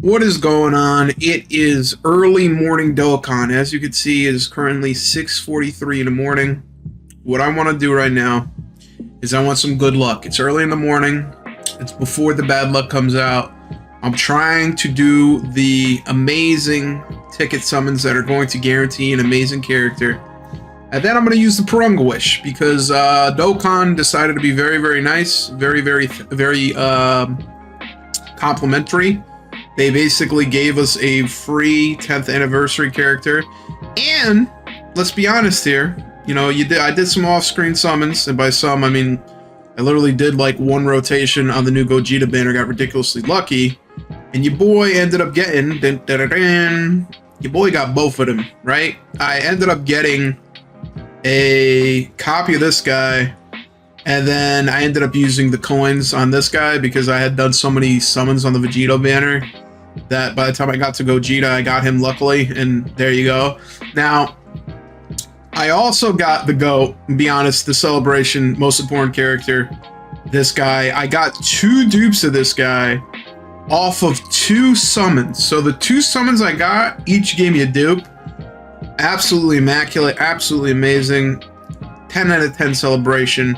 What is going on? It is early morning Dokkan. As you can see, it is currently 6:43 in the morning. What I want to do right now is I want some good luck. It's early in the morning. It's before the bad luck comes out. I'm trying to do the amazing ticket summons that are going to guarantee an amazing character. And then I'm going to use the Porunga wish because Dokkan decided to be very, very nice. Very complimentary. They basically gave us a free 10th anniversary character, and let's be honest here. You know, I did some off-screen summons, and by some I mean I literally did like one rotation on the new Gogeta banner. Got ridiculously lucky, and your boy ended up getting. Your boy got both of them, right? I ended up getting a copy of this guy. And then I ended up using the coins on this guy because I had done so many summons on the Vegito banner that by the time I got to Gogeta, I got him luckily, and there you go. Now, I also got the GOAT, to be honest, the celebration, most important character, this guy. I got 2 dupes of this guy off of 2 summons. So the 2 summons I got, each gave me a dupe. Absolutely immaculate, absolutely amazing. 10 out of 10 celebration.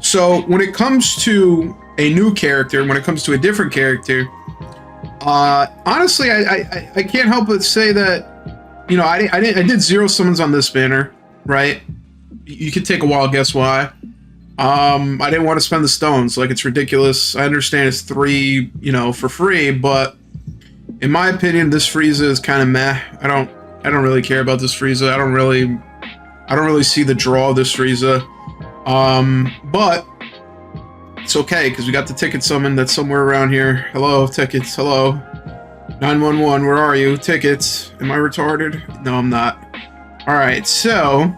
So when it comes to a new character, when it comes to a different character, honestly, I can't help but say that, you know, I did 0 summons on this banner, right? You could take a wild guess why. I didn't want to spend the stones. Like, it's ridiculous. I understand it's 3, you know, for free, but in my opinion, this Frieza is kind of meh. I don't really care about this Frieza. I don't really see the draw of this Frieza. But it's okay because we got the ticket summon that's somewhere around here. Hello, tickets. Hello, 911. Where are you? Tickets. Am I retarded? No, I'm not. All right, so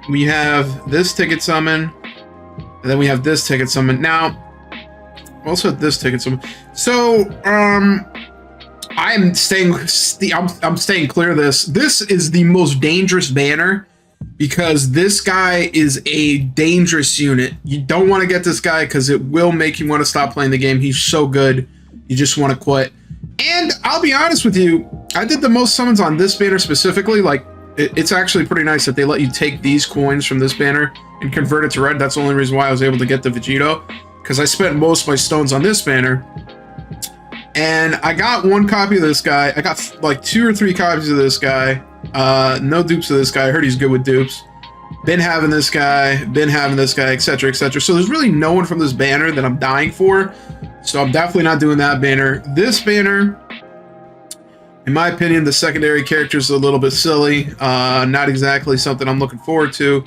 we have this ticket summon, and then we have this ticket summon. Now, also this ticket summon. So, I'm staying clear of this. This is the most dangerous banner, because this guy is a dangerous unit. You don't want to get this guy because it will make you want to stop playing the game. He's so good, you just want to quit. And I'll be honest with you, I did the most summons on this banner specifically. Like, it's actually pretty nice that they let you take these coins from this banner and convert it to red. That's the only reason why I was able to get the Vegito, because I spent most of my stones on this banner. And I got 1 copy of this guy. I got like 2 or 3 copies of this guy. No dupes of this guy. I heard he's good with dupes. Been having this guy, etc, etc. So there's really no one from this banner that I'm dying for. So I'm definitely not doing that banner. This banner, in my opinion, the secondary character is a little bit silly. Not exactly something I'm looking forward to.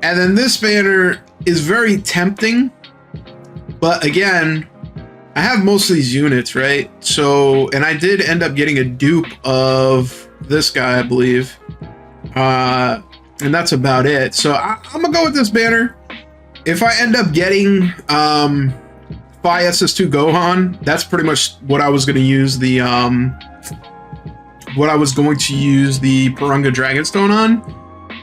And then this banner is very tempting. But again, I have most of these units, right? So, and I did end up getting a dupe of this guy, I believe. And that's about it. So I'm gonna go with this banner. If I end up getting Phi SS2 Gohan, that's pretty much what I was gonna use the Porunga Dragonstone on.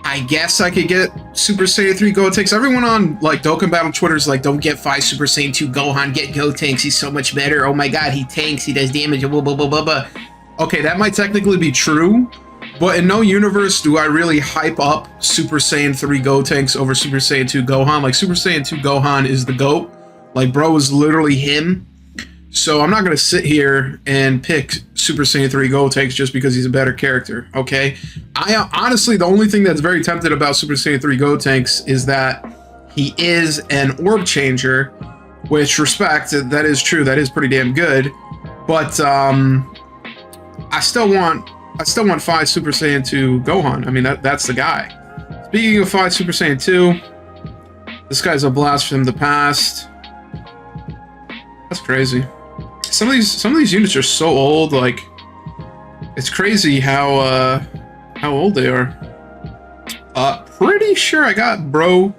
I guess I could get Super Saiyan 3 Gotenks. Everyone on like Dokkan Battle Twitter is like, don't get 5 Super Saiyan 2 Gohan, get Gotenks. He's so much better. Oh my god, he tanks, he does damage, blah, blah, blah, blah, blah. Okay, that might technically be true, but in no universe do I really hype up Super Saiyan 3 Gotenks over Super Saiyan 2 Gohan. Like, Super Saiyan 2 Gohan is the GOAT. Like, bro is literally him. So I'm not going to sit here and pick Super Saiyan 3 Gotenks just because he's a better character, okay? I honestly, the only thing that's very tempted about Super Saiyan 3 Gotenks is that he is an orb changer, which, respect, that is true, that is pretty damn good. But I still want 5 Super Saiyan 2 Gohan. I mean, that's the guy. Speaking of 5 Super Saiyan 2, this guy's a blast from the past. That's crazy. Some of these units are so old, like, it's crazy how old they are. Pretty sure I got bro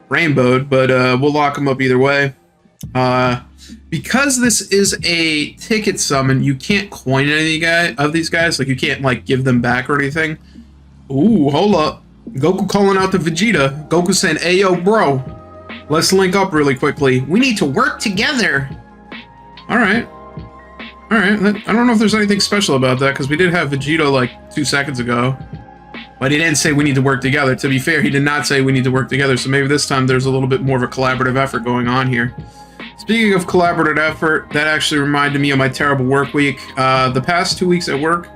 rainbowed, but we'll lock them up either way. Because this is a ticket summon, you can't coin any of these guys. Like, you can't like give them back or anything. Ooh, hold up. Goku calling out to Vegeta. Goku saying, "Hey yo, bro, let's link up really quickly. We need to work together." All right. All right. I don't know if there's anything special about that because we did have Vegito like 2 seconds ago. But he didn't say we need to work together. To be fair, he did not say we need to work together. So maybe this time there's a little bit more of a collaborative effort going on here. Speaking of collaborative effort, that actually reminded me of my terrible work week. The past 2 weeks at work,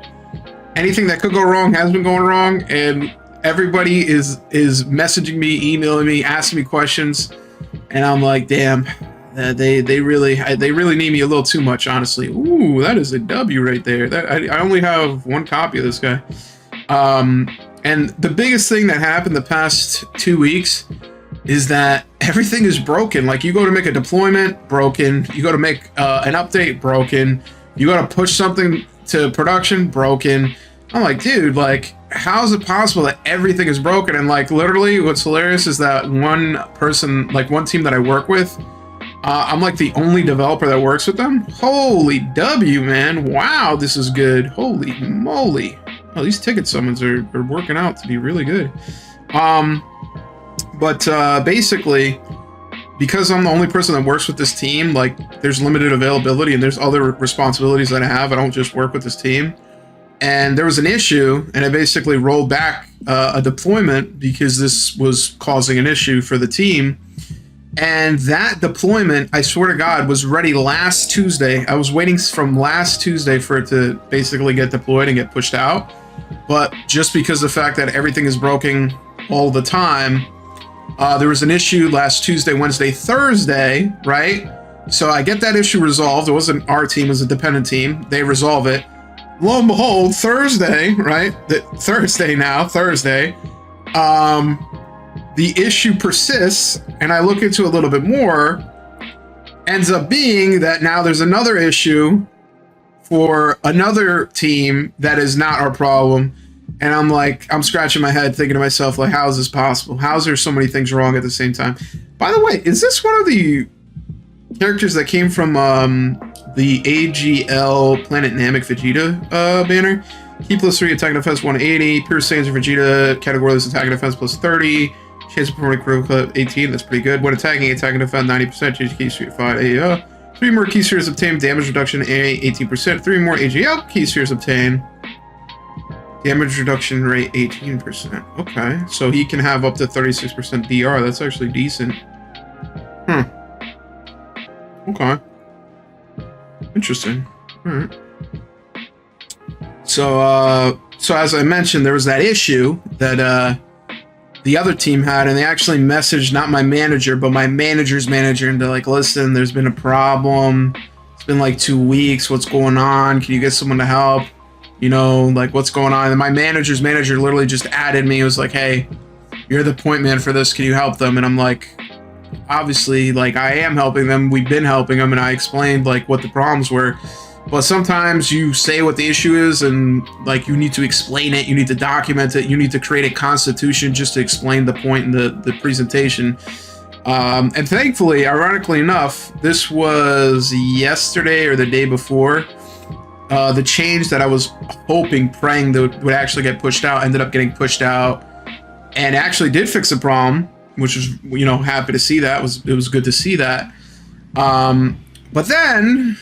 anything that could go wrong has been going wrong, and everybody is messaging me, emailing me, asking me questions, and I'm like, damn, they really need me a little too much, honestly. Ooh, that is a W right there. That I only have 1 copy of this guy. And the biggest thing that happened the past 2 weeks is that everything is broken. Like, you go to make a deployment, broken. You go to make an update, broken. You go to push something to production, broken. I'm like, dude, like, how is it possible that everything is broken? And like, literally, what's hilarious is that one person, like one team that I work with, I'm like the only developer that works with them. Holy W, man. Wow, this is good. Holy moly. Oh, these ticket summons are working out to be really good. But basically, because I'm the only person that works with this team, like, there's limited availability and there's other responsibilities that I have. I don't just work with this team. And there was an issue, and I basically rolled back a deployment because this was causing an issue for the team. And that deployment, I swear to God, was ready last Tuesday. I was waiting from last Tuesday for it to basically get deployed and get pushed out. But just because of the fact that everything is broken all the time, there was an issue last Tuesday, Wednesday, Thursday, right? So I get that issue resolved. It wasn't our team, it was a dependent team. They resolve it. Lo and behold, Thursday, right? Thursday, the issue persists, and I look into it a little bit more. Ends up being that now there's another issue for another team that is not our problem. And I'm like, I'm scratching my head thinking to myself, like, how is this possible? How is there so many things wrong at the same time? By the way, is this one of the characters that came from the AGL Planet Namek Vegeta banner? Key plus 3, attack and defense 180, pure Saiyans of Vegeta, categoryless attack and defense plus 30, chance of performing critical clip 18, that's pretty good. When attacking, attack and defense 90%, change key sphere 5, 3 more key spheres obtained, damage reduction 18%, 3 more AGL key spheres obtained, damage reduction rate 18%. Okay, so he can have up to 36% DR, that's actually decent. Okay. Interesting. Alright. So as I mentioned, there was that issue that the other team had, and they actually messaged not my manager, but my manager's manager, and they're like, listen, there's been a problem. It's been like 2 weeks. What's going on? Can you get someone to help? You know, like, what's going on? And my manager's manager literally just added me. It was like, hey, you're the point man for this. Can you help them? And I'm like, obviously, like, I am helping them. We've been helping them, and I explained, like, what the problems were. But sometimes you say what the issue is, and, like, you need to explain it, you need to document it, you need to create a constitution just to explain the point in the presentation. And thankfully, ironically enough, this was yesterday or the day before. The change that I was hoping, praying that would actually get pushed out, ended up getting pushed out, and actually did fix the problem, which was, you know, happy to see that. It was good to see that. But then,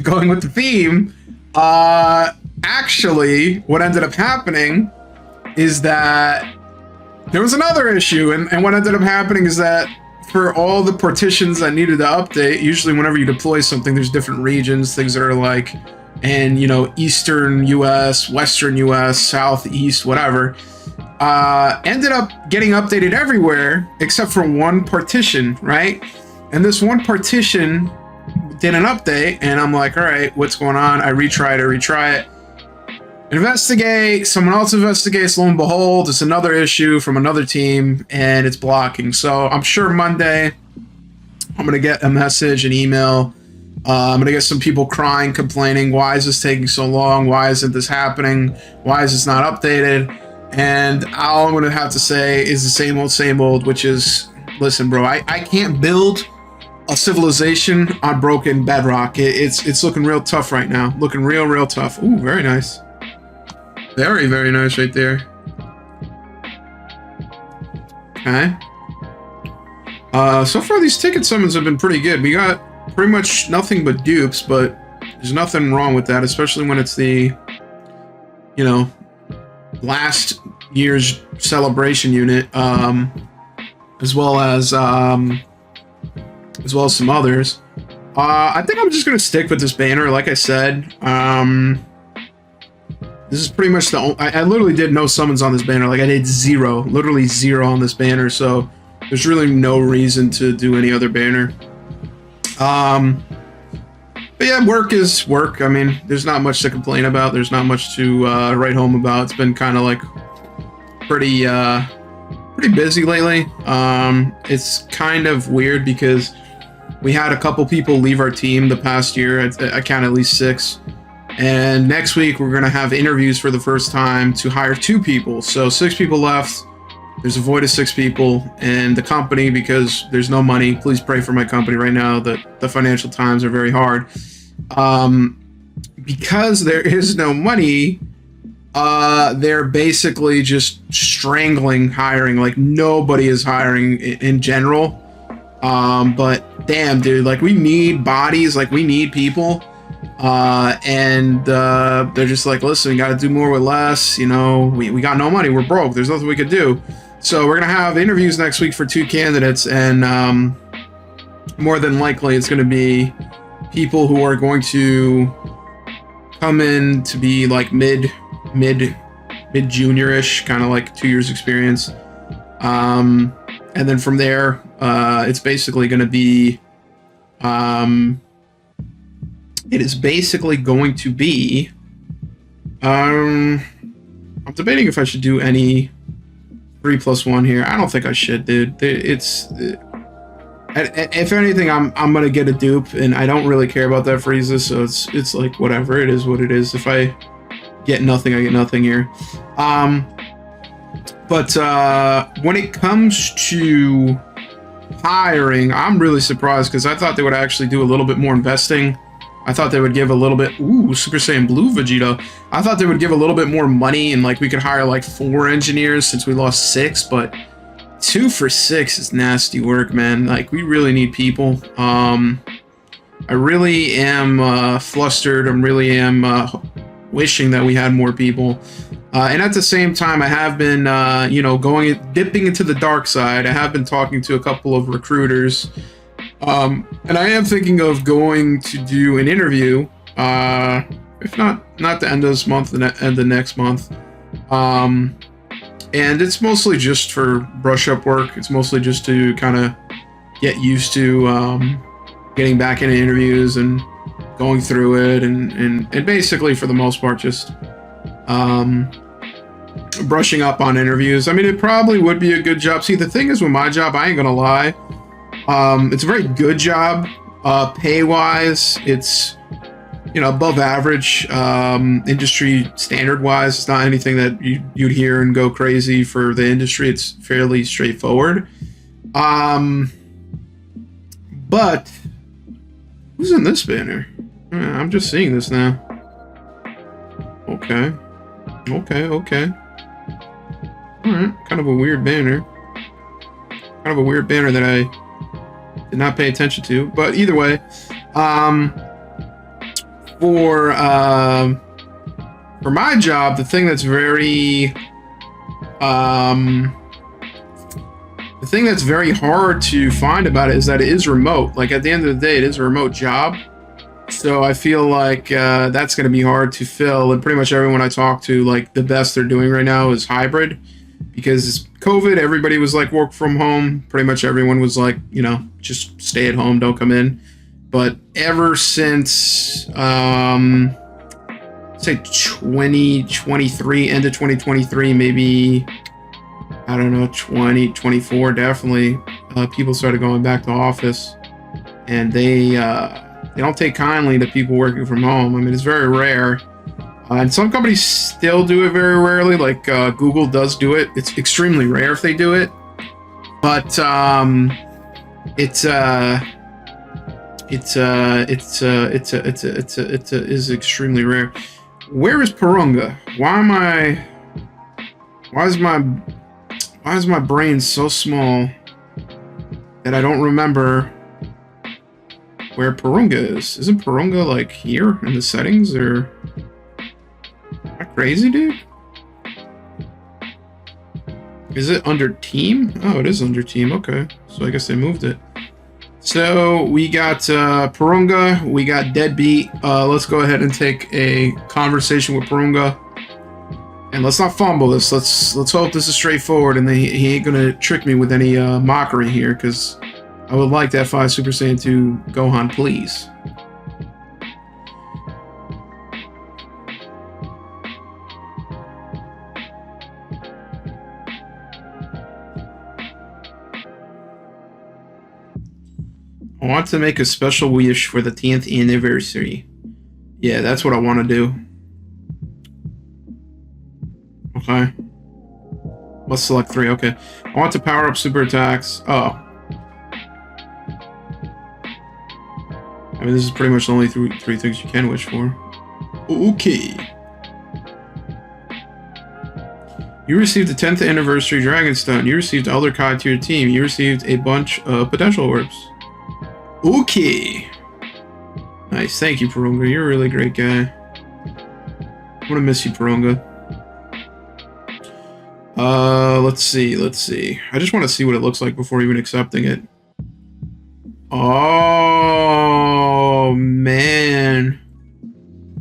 going with the theme, actually, what ended up happening is that there was another issue, and what ended up happening is that for all the partitions that needed to update, usually whenever you deploy something, there's different regions, things that are like, in, you know, Eastern US, Western US, Southeast, whatever, ended up getting updated everywhere except for one partition, right? And this one partition did an update, and I'm like, all right, what's going on? I retry it. Investigate, someone else investigates, lo and behold, it's another issue from another team, and it's blocking. So I'm sure Monday, I'm going to get a message, an email. I'm going to get some people crying, complaining, why is this taking so long? Why isn't this happening? Why is this not updated? And all I'm going to have to say is the same old, which is, listen, bro, I can't build a civilization on broken bedrock. It's looking real tough right now. Looking real tough. Ooh, very nice. Very, very nice right there. Okay. So far these ticket summons have been pretty good. We got pretty much nothing but dupes, but There's nothing wrong with that, especially when it's the, you know, last year's celebration unit, as well as some others. I think I'm just gonna stick with this banner. Like I said, this is pretty much the only, I literally did no summons on this banner. Like I did zero, literally zero on this banner. So there's really no reason to do any other banner. But yeah, work is work. I mean, there's not much to complain about. There's not much to write home about. It's been kind of like pretty busy lately. It's kind of weird because we had a couple people leave our team the past year. I count at least 6. And next week we're gonna have interviews for the first time to hire 2 people. So 6 people left. There's a void of 6 people, and the company, because there's no money. Please pray for my company right now. That the financial times are very hard. Because there is no money, they're basically just strangling hiring. Like nobody is hiring in general. But damn, dude, like we need bodies, like we need people. And they're just like, listen, we got to do more with less. You know, we got no money. We're broke. There's nothing we could do. So we're going to have interviews next week for 2 candidates. And more than likely, it's going to be people who are going to come in to be like mid junior-ish, kind of like 2 years experience. And then from there, it's basically going to be, it is basically going to be, I'm debating if I should do any 3+1 here. I don't think I should, dude. It's, if anything, I'm gonna get a dupe, and I don't really care about that Frieza, so it's like whatever. It is what it is. If I get nothing, I get nothing here. But when it comes to hiring, I'm really surprised because I thought they would actually do a little bit more investing. I thought they would give a little bit, ooh, Super Saiyan Blue Vegeta. I thought they would give a little bit more money and like we could hire like 4 engineers since we lost 6, but 2 for 6 is nasty work, man. Like we really need people. I really am flustered. I really am wishing that we had more people. And at the same time, I have been, you know, dipping into the dark side. I have been talking to a couple of recruiters. And I am thinking of going to do an interview, if not the end of this month, the end of next month. And it's mostly just for brush up work. It's mostly just to kind of get used to getting back into interviews and going through it, and basically for the most part just brushing up on interviews. I mean, it probably would be a good job. See, the thing is with my job, I ain't gonna lie. It's a very good job, pay-wise. It's, you know, above average, industry standard-wise. It's not anything that you'd hear and go crazy for the industry. It's fairly straightforward. But who's in this banner? I'm just seeing this now. Okay. Alright, kind of a weird banner. Kind of a weird banner that I did not pay attention to, but either way, for my job, the thing that's very hard to find about it is that it is remote. Like at the end of the day, it is a remote job, so I feel like that's going to be hard to fill. And pretty much everyone I talk to, like the best they're doing right now is hybrid. Because COVID, everybody was like work from home. Pretty much everyone was like, you know, just stay at home, don't come in. But ever since, say 2023, end of 2023, maybe, I don't know, 2024, definitely, people started going back to office. And they don't take kindly to people working from home. I mean, it's very rare. And some companies still do it very rarely, like Google does do it. It's extremely rare if they do it, but it is extremely rare. Where is Porunga? Why is my brain so small that I don't remember where Porunga is. Isn't Porunga, like, here in the settings, or... Am I crazy, dude? Is it under team? Oh, it is under team. Okay. So I guess they moved it. So we got Porunga. We got Deadbeat. Let's go ahead and take a conversation with Porunga. And let's not fumble this. Let's hope this is straightforward and he ain't gonna trick me with any mockery here, because I would like that 5 Super Saiyan 2 Gohan, please. I want to make a special wish for the 10th anniversary. Yeah, that's what I want to do. Okay. Let's select 3. Okay. I want to power up super attacks. Oh. I mean, this is pretty much the only three things you can wish for. Okay. You received the 10th anniversary Dragon Stone. You received Elder Kai to your team. You received a bunch of potential orbs. Okay. Nice. Thank you, Porunga. You're a really great guy. I'm gonna miss you, Porunga. Let's see. I just want to see what it looks like before even accepting it. Oh, man.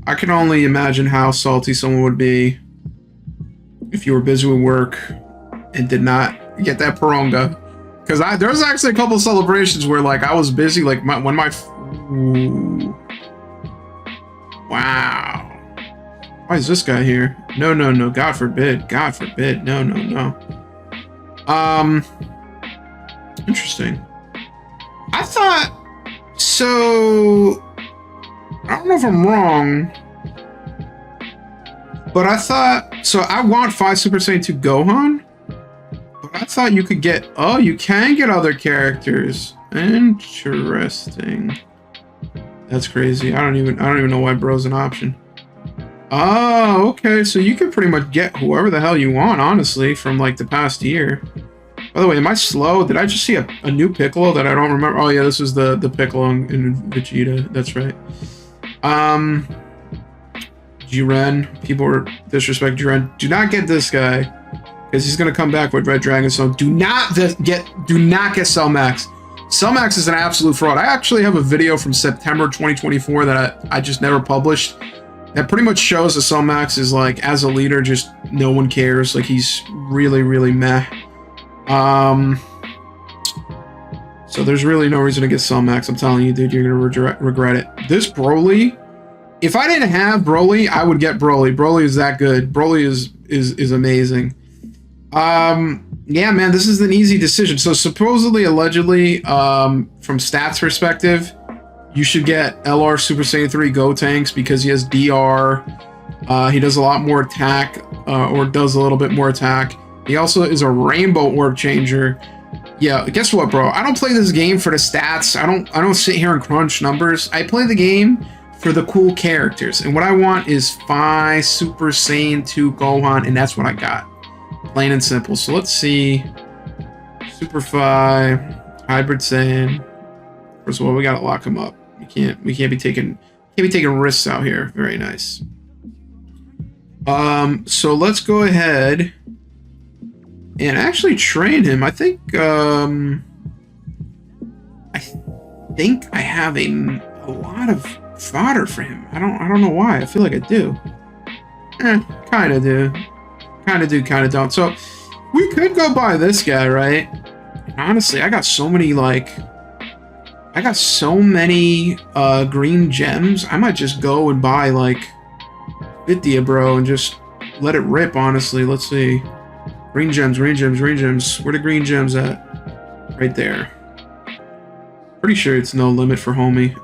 I can only imagine how salty someone would be if you were busy with work and did not get that Porunga. Because there was actually a couple of celebrations where, like, I was busy, like, ooh. Wow. Why is this guy here? No, no, no. God forbid. God forbid. No, no, no. Interesting. I thought... So... I don't know if I'm wrong. But I thought... So I want 5 Super Saiyan 2 Gohan. But I thought you could get... Oh, you can get other characters. Interesting. That's crazy. I don't even know why bro's an option. Oh, okay. So you could pretty much get whoever the hell you want, honestly, from like the past year. By the way, am I slow? Did I just see a new Piccolo that I don't remember? Oh yeah, this is the Piccolo in Vegeta. That's right. Jiren. People are disrespect Jiren. Do not get this guy, because he's gonna come back with Red Dragon. So do not get Cellmax. Cellmax is an absolute fraud. I actually have a video from September 2024 that I just never published. That pretty much shows that Cellmax is like, as a leader, just no one cares. Like, he's really, really meh. So there's really no reason to get Cellmax. I'm telling you, dude, you're gonna regret it. This Broly, if I didn't have Broly, I would get Broly. Broly is that good. Broly is amazing. Yeah, man, this is an easy decision. So supposedly, allegedly, from stats perspective, you should get LR Super Saiyan 3 Gotenks because he has DR. He does a lot more attack, or does a little bit more attack. He also is a Rainbow Orb Changer. Yeah, guess what, bro? I don't play this game for the stats. I don't sit here and crunch numbers. I play the game for the cool characters. And what I want is 5 Super Saiyan 2 Gohan, and that's what I got. Plain and simple. So let's see. Super 5, Hybrid Saiyan. First of all, we gotta lock him up. We can't be taking risks out here. Very nice. So let's go ahead and actually train him. I think I have a lot of fodder for him. I don't know why. I feel like I do. Kinda do. Kinda do, kinda don't. So we could go buy this guy, right? Honestly, I got so many green gems. I might just go and buy like 50, bro, and just let it rip, honestly. Let's see. Green gems, green gems, green gems. Where the green gems at? Right there. Pretty sure it's no limit for homie.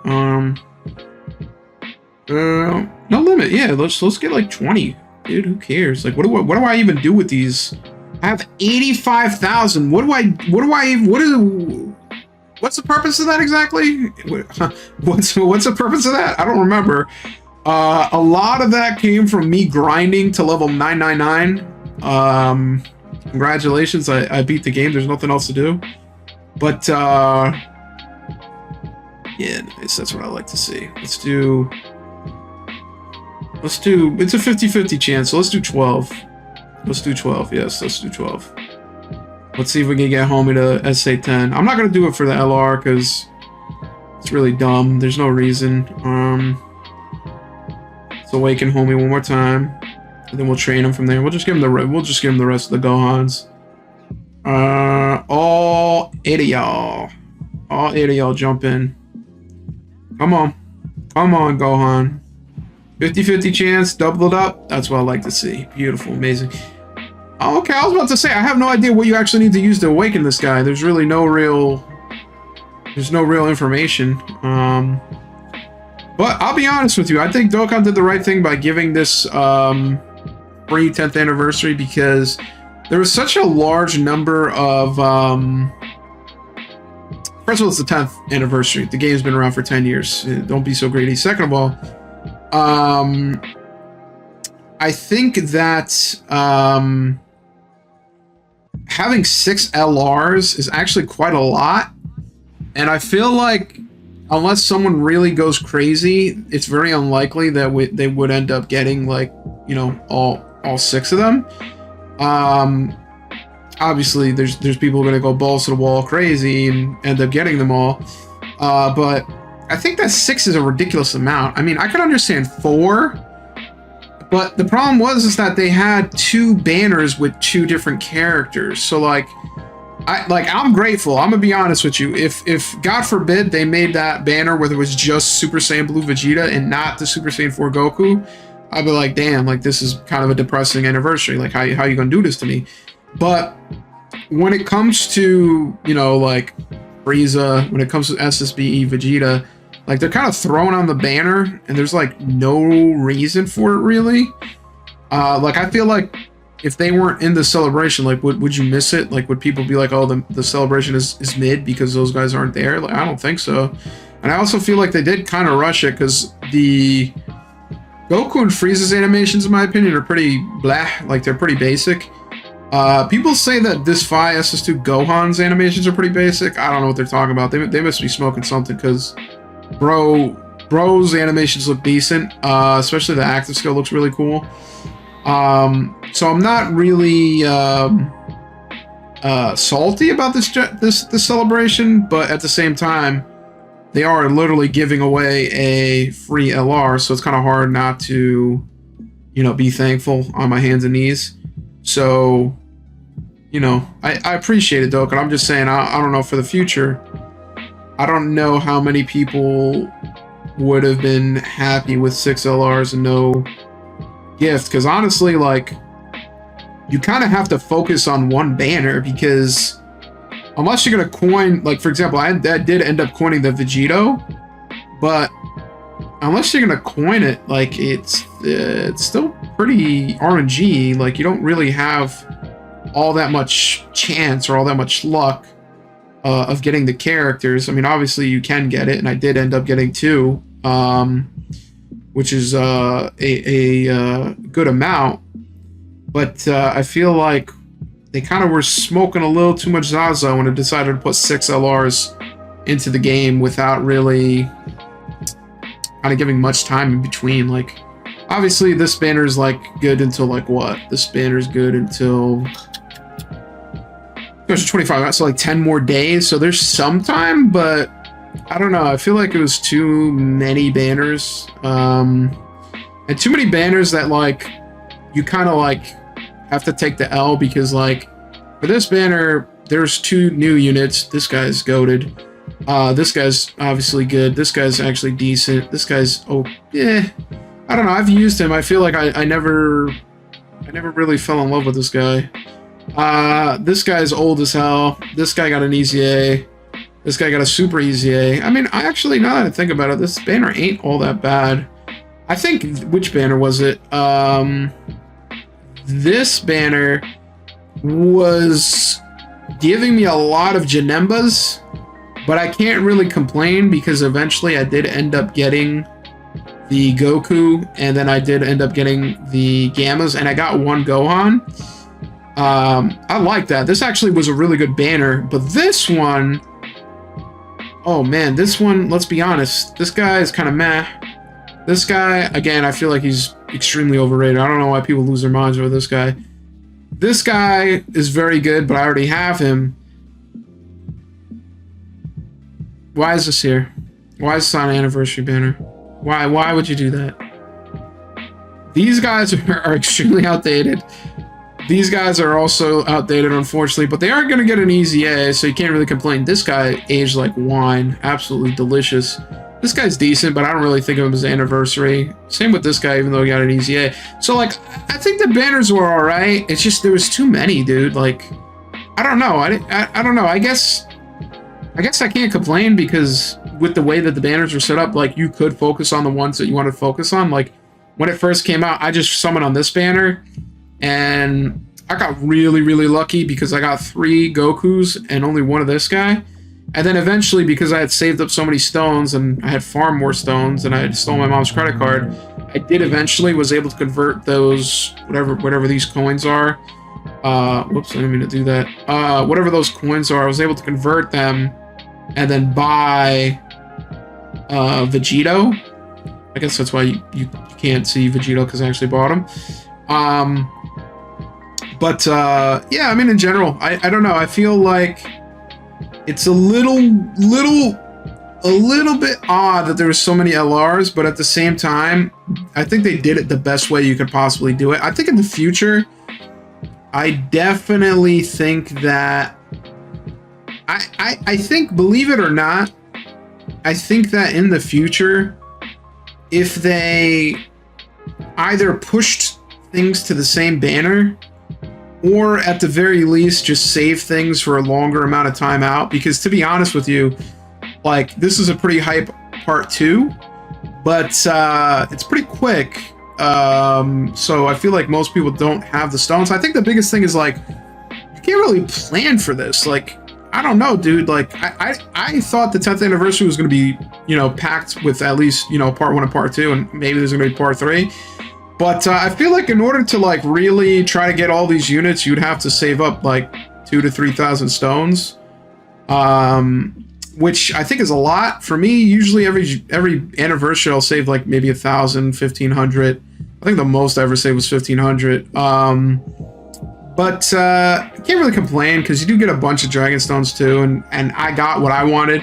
No limit. Yeah, let's get like 20. Dude, who cares? Like, what do I even do with these? I have 85,000. What's the purpose of that exactly? What's the purpose of that? I don't remember. A lot of that came from me grinding to level 999. Congratulations, I beat the game. There's nothing else to do. But Yeah, nice. That's what I like to see. Let's do, it's a 50-50 chance, so let's do 12. Let's do 12, yes, let's do 12. Let's see if we can get homie to SA10. I'm not going to do it for the LR, because it's really dumb. There's no reason. Let's awaken homie one more time. And then we'll train him from there. We'll just give him the rest of the Gohans. All 8 of y'all. All 8 of y'all jump in. Come on. Come on, Gohan. 50-50 chance, double it up. That's what I like to see. Beautiful, amazing. Oh, okay, I was about to say, I have no idea what you actually need to use to awaken this guy. There's really no real... There's no real information. But I'll be honest with you. I think Dokkan did the right thing by giving this free 10th anniversary, because there was such a large number of... First of all, it's the 10th anniversary. The game's been around for 10 years. Don't be so greedy. Second of all, I think that having 6 LRs is actually quite a lot, and I feel like unless someone really goes crazy, it's very unlikely that they would end up getting, like, you know, all 6 of them. Obviously, there's people going to go balls to the wall crazy and end up getting them all, but I think that 6 is a ridiculous amount. I mean, I could understand 4, but the problem is that they had 2 banners with 2 different characters. So I'm grateful. I'm gonna be honest with you. If God forbid they made that banner where it was just Super Saiyan Blue Vegeta and not the Super Saiyan 4 Goku, I'd be like, damn, like this is kind of a depressing anniversary. Like how you gonna do this to me? But when it comes to, you know, like Frieza, when it comes to SSBE Vegeta, like they're kind of thrown on the banner and there's like no reason for it really. Like I feel like if they weren't in the celebration, like would you miss it? Like would people be like, oh, the celebration is mid because those guys aren't there? Like I don't think so. And I also feel like they did kind of rush it, because the Goku and Frieza's animations, in my opinion, are pretty blah. Like they're pretty basic. People say that this Phi SS2 Gohan's animations are pretty basic. I don't know what they're talking about. They must be smoking something, because bro's animations look decent. Especially the active skill looks really cool. So I'm not really salty about this celebration, but at the same time, they are literally giving away a free LR, so it's kind of hard not to, you know, be thankful on my hands and knees. So, you know, I appreciate it, Dokkan. I'm just saying, I don't know for the future. I don't know how many people would have been happy with 6 LRs and no gift, because honestly, like, you kind of have to focus on one banner, because unless you're gonna coin, like for example, I did end up coining the Vegito, but unless you're gonna coin it, like it's still pretty RNG. Like you don't really have all that much chance or all that much luck of getting the characters. I mean, obviously you can get it, and I did end up getting 2, which is a good amount. But I feel like they kind of were smoking a little too much Zaza when they decided to put 6 LRs into the game without really kind of giving much time in between. Like, obviously this banner is like good until like what? This banner is good until 25, so like 10 more days. So there's some time, but I don't know. I feel like it was too many banners, and too many banners that like you kind of like have to take the L, because like for this banner there's 2 new units. This guy's goated. This guy's obviously good. This guy's actually decent. This guy's I don't know. I've used him. I feel like I never really fell in love with this guy. This guy's old as hell. This guy got an easy A. This guy got a super easy A. I mean, I actually, now that I think about it, this banner ain't all that bad. I think, which banner was it? This banner was giving me a lot of Janembas, but I can't really complain, because eventually I did end up getting the Goku, and then I did end up getting the Gammas, and I got 1 Gohan. I like that. This actually was a really good banner, but this one, Oh man, this one, let's be honest, this guy is kind of meh. This guy, again, I feel like he's extremely overrated. I don't know why people lose their minds over this guy. This guy is very good, but I already have him. Why is this here? Why is this on an anniversary banner? Why would you do that? These guys are extremely outdated. These guys are also outdated, unfortunately, but they aren't going to get an easy A, so you can't really complain. This guy aged like wine. Absolutely delicious. This guy's decent, but I don't really think of him as anniversary. Same with this guy, even though he got an easy A. So, like, I think the banners were alright. It's just there was too many, dude. Like, I don't know. I don't know. I guess I can't complain because with the way that the banners were set up, like, you could focus on the ones that you wanted to focus on. Like, when it first came out, I just summoned on this banner, and I got really, really lucky because I got 3 Gokus and only one of this guy. And then eventually, because I had saved up so many stones and I had farmed more stones and I had stolen my mom's credit card, I did eventually was able to convert those, whatever these coins are. Whoops, I didn't mean to do that. Whatever those coins are, I was able to convert them and then buy Vegito. I guess that's why you can't see Vegito because I actually bought him. Yeah, I mean, in general, I don't know. I feel like it's a little bit odd that there were so many LRs, but at the same time, I think they did it the best way you could possibly do it. I think in the future, I definitely think that I think, believe it or not, I think that in the future, if they either pushed things to the same banner or at the very least just save things for a longer amount of time out, because to be honest with you, like, this is a pretty hype part 2, but it's pretty quick, so I feel like most people don't have the stones. I think the biggest thing is, like, you can't really plan for this. Like, I don't know, dude. Like, I thought the 10th anniversary was going to be, you know, packed with at least, you know, part 1 and part 2, and maybe there's going to be part 3. But I feel like in order to, like, really try to get all these units, you'd have to save up, like, 2,000 to 3,000 stones. Which I think is a lot. For me, usually every anniversary, I'll save, like, maybe 1,000, 1,500. I think the most I ever saved was 1,500. But I can't really complain because you do get a bunch of dragon stones too, and I got what I wanted,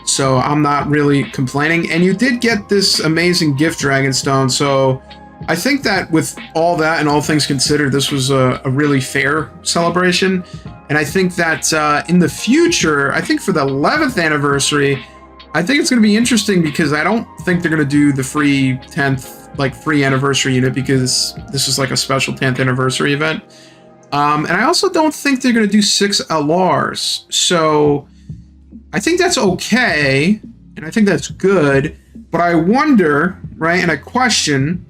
so I'm not really complaining. And you did get this amazing gift dragon stone, so I think that with all that and all things considered, this was a really fair celebration. And I think that in the future, I think for the 11th anniversary, I think it's going to be interesting because I don't think they're going to do the free 10th, like, free anniversary unit, because this is like a special 10th anniversary event. And I also don't think they're going to do 6 LRs. So I think that's okay, and I think that's good. But I wonder, right, and I question,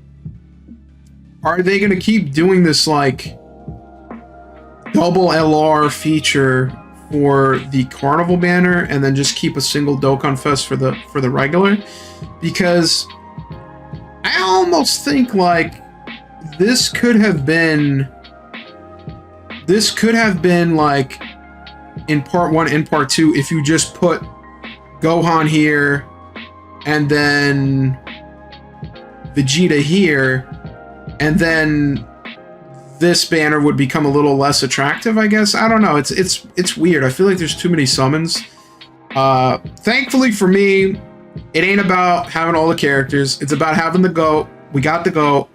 are they going to keep doing this, like, double LR feature for the Carnival banner and then just keep a single Dokkan Fest for the regular? Because I almost think, like, this could have been like in part 1 and part 2 if you just put Gohan here and then Vegeta here, and then this banner would become a little less attractive, I guess. I don't know. It's weird. I feel like there's too many summons. Thankfully for me, it ain't about having all the characters. It's about having the GOAT. We got the GOAT.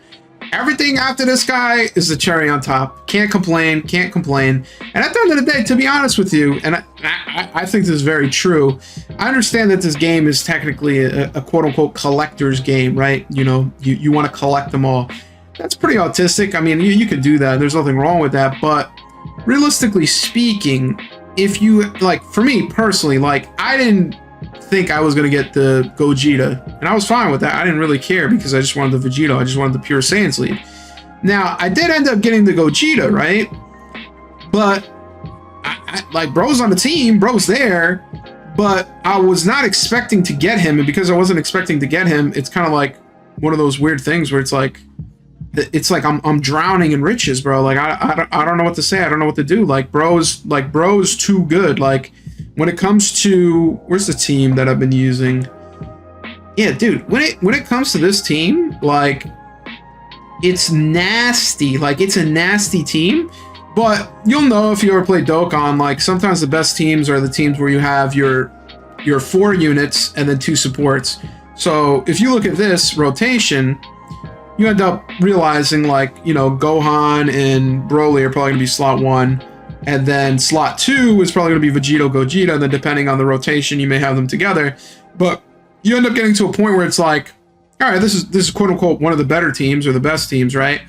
Everything after this guy is the cherry on top. Can't complain. Can't complain. And at the end of the day, to be honest with you, and I think this is very true, I understand that this game is technically a quote-unquote collector's game, right? You know, you want to collect them all. That's pretty autistic. I mean, you could do that. There's nothing wrong with that. But realistically speaking, if you, like, for me personally, like, I didn't think I was going to get the Gogeta, and I was fine with that. I didn't really care because I just wanted the Vegito. I just wanted the pure Saiyan sleeve. Now, I did end up getting the Gogeta, right? But, like, bro's on the team, bro's there, but I was not expecting to get him, and because I wasn't expecting to get him, it's kind of like one of those weird things where it's like I'm drowning in riches, bro. Like, I don't know what to say. I don't know what to do. Like, bro's too good. Like, when it comes to, where's the team that I've been using? Yeah, dude, when it comes to this team, like, it's nasty. Like, it's a nasty team. But you'll know if you ever play Dokkan, like, sometimes the best teams are the teams where you have your 4 units and then 2 supports. So if you look at this rotation, you end up realizing, like, you know, Gohan and Broly are probably going to be slot 1. And then slot 2 is probably going to be Vegito, Gogeta. And then depending on the rotation, you may have them together. But you end up getting to a point where it's like, all right, this is quote unquote one of the better teams or the best teams, right?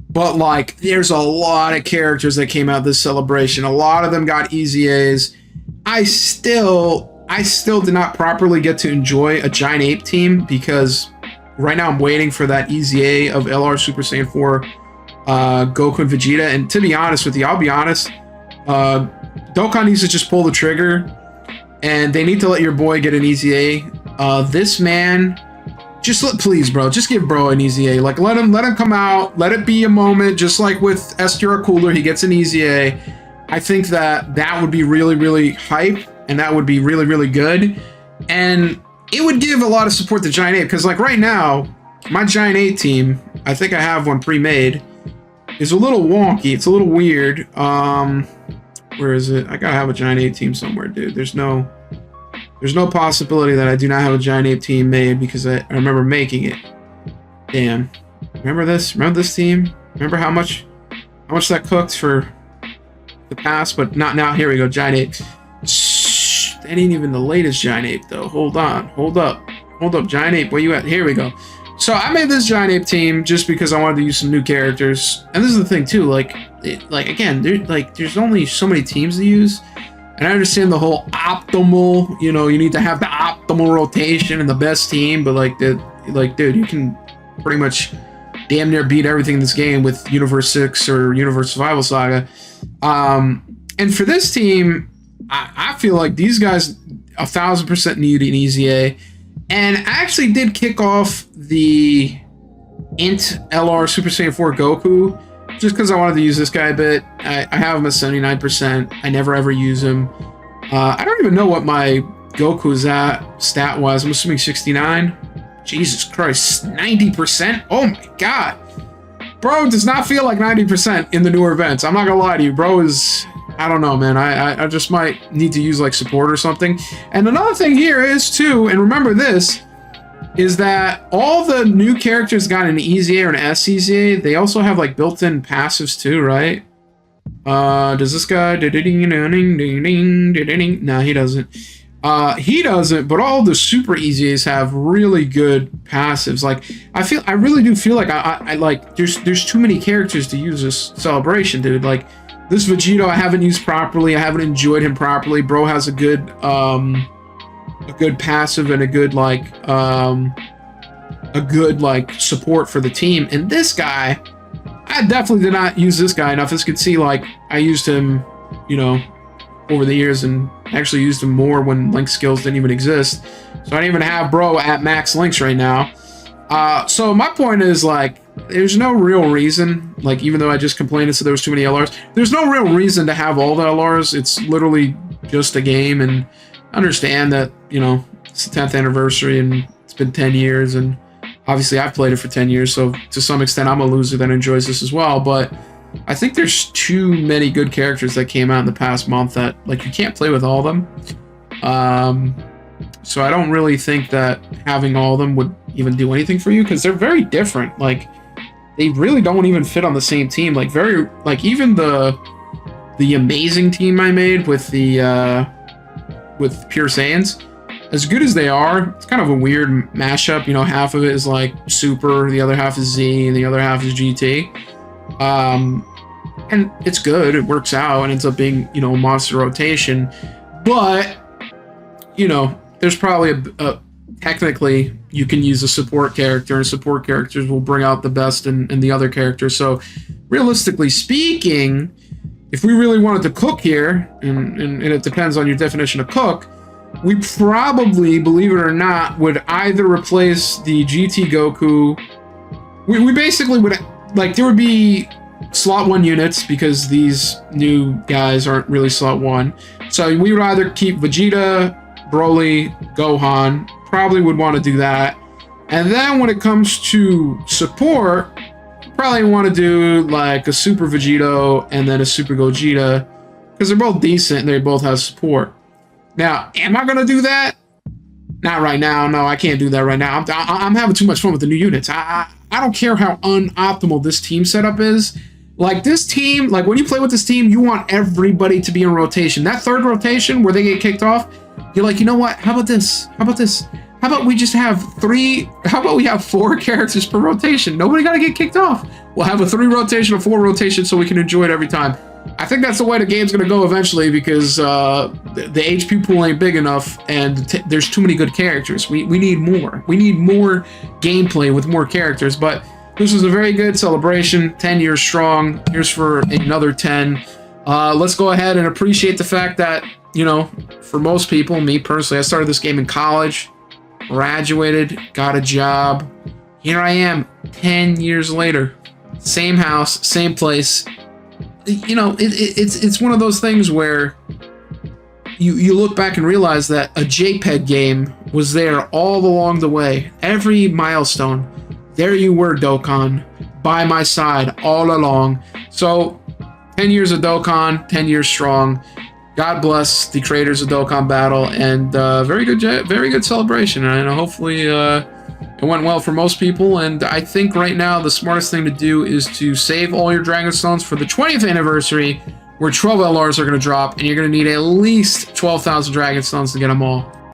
But like, there's a lot of characters that came out this celebration. A lot of them got easy A's. I still did not properly get to enjoy a Giant Ape team because right now I'm waiting for that easy A of LR Super Saiyan 4 Goku and Vegeta. And to be honest with you, I'll be honest, Dokkan needs to just pull the trigger and they need to let your boy get an easy A. This man, please, bro, just give bro an easy A. Like, let him come out, let it be a moment, just like with STR Cooler, he gets an easy A. I think that would be really, really hype, and that would be really, really good. And it would give a lot of support to Giant Ape, because like right now, my Giant Ape team, I think I have one pre-made, is a little wonky. It's a little weird. Where is it? I gotta have a Giant Ape team somewhere, dude. There's no possibility that I do not have a Giant Ape team made because I remember making it. Damn. Remember this? Remember this team? Remember how much that cooked for the past? But not now. Here we go. Giant Ape. Shh, that ain't even the latest Giant Ape though. Hold on. Hold up. Giant Ape, where you at? Here we go. So I made this Giant Ape team just because I wanted to use some new characters. And this is the thing too. Like again, there's only so many teams to use. And I understand the whole optimal, you know, you need to have the optimal rotation and the best team, but dude, you can pretty much damn near beat everything in this game with Universe 6 or Universe Survival Saga. And for this team, I feel like these guys 1000% need an easy A. And I actually did kick off the Int LR Super Saiyan 4 Goku just because I wanted to use this guy a bit. I have him at 79%. I never ever use him. I don't even know what my Goku is at stat-wise. I'm assuming 69. Jesus Christ, 90%? Oh my god. Bro does not feel like 90% in the newer events. I'm not gonna lie to you. Bro is... I don't know, man. I just might need to use like support or something. And another thing here is too, and remember this, is that all the new characters got an easy A or an S easy A. They also have like built-in passives too, right? Does this guy? No, he doesn't. He doesn't, but all the super easy A's have really good passives. Like, I really do feel like I like there's too many characters to use this celebration, dude. Like, this Vegito I haven't used properly. I haven't enjoyed him properly. Bro has a good passive and a good support for the team. And this guy, I definitely did not use this guy enough. As you can see, like, I used him, you know, over the years, and actually used him more when link skills didn't even exist. So I don't even have bro at max links right now. So my point is, like, there's no real reason, like, even though I just complained and said there was too many LRs, there's no real reason to have all the LRs. It's literally just a game, and understand that, you know, it's the 10th anniversary and it's been 10 years, and obviously I've played it for 10 years, so to some extent I'm a loser that enjoys this as well. But I think there's too many good characters that came out in the past month that, like, you can't play with all of them. So I don't really think that having all of them would even do anything for you, because they're very different. Like, they really don't even fit on the same team. Like, even the amazing team I made with the with Pure Saiyans, as good as they are, it's kind of a weird mashup. You know, half of it is like Super, the other half is Z, and the other half is GT. And it's good, it works out, and ends up being, you know, a monster rotation. But, you know, there's probably technically you can use a support character, and support characters will bring out the best in the other characters. So realistically speaking, if we really wanted to cook here, and it depends on your definition of cook, we probably, believe it or not, would either replace the GT Goku. We basically would, like, there would be slot 1 units, because these new guys aren't really slot 1. So we would either keep Vegeta, Broly, Gohan. Probably would want to do that. And then when it comes to support, probably want to do like a Super Vegito and then a Super Gogeta, because they're both decent and they both have support. Now, am I going to do that? Not right now. No, I can't do that right now. I'm having too much fun with the new units. I don't care how unoptimal this team setup is. Like this team, like when you play with this team, you want everybody to be in rotation. That third rotation where they get kicked off, you're like, you know what? How about this? How about this? How about we just have how about we have 4 characters per rotation? Nobody got to get kicked off. We'll have a 3 rotation or 4 rotation so we can enjoy it every time. I think that's the way the game's going to go eventually, because the HP pool ain't big enough and there's too many good characters. We need more. We need more gameplay with more characters. But this was a very good celebration. 10 years strong. Here's for another 10. Let's go ahead and appreciate the fact that, you know, for most people, me personally, I started this game in college, graduated, got a job. Here I am 10 years later. Same house, same place. You know, it's one of those things where you look back and realize that a JPEG game was there all along the way. Every milestone, there you were, Dokkan, by my side all along. So 10 years of Dokkan, 10 years strong. God bless the creators of Dokkan Battle, and very good celebration. And hopefully it went well for most people. And I think right now the smartest thing to do is to save all your Dragon Stones for the 20th anniversary, where 12 LRs are going to drop, and you're going to need at least 12,000 Dragon Stones to get them all.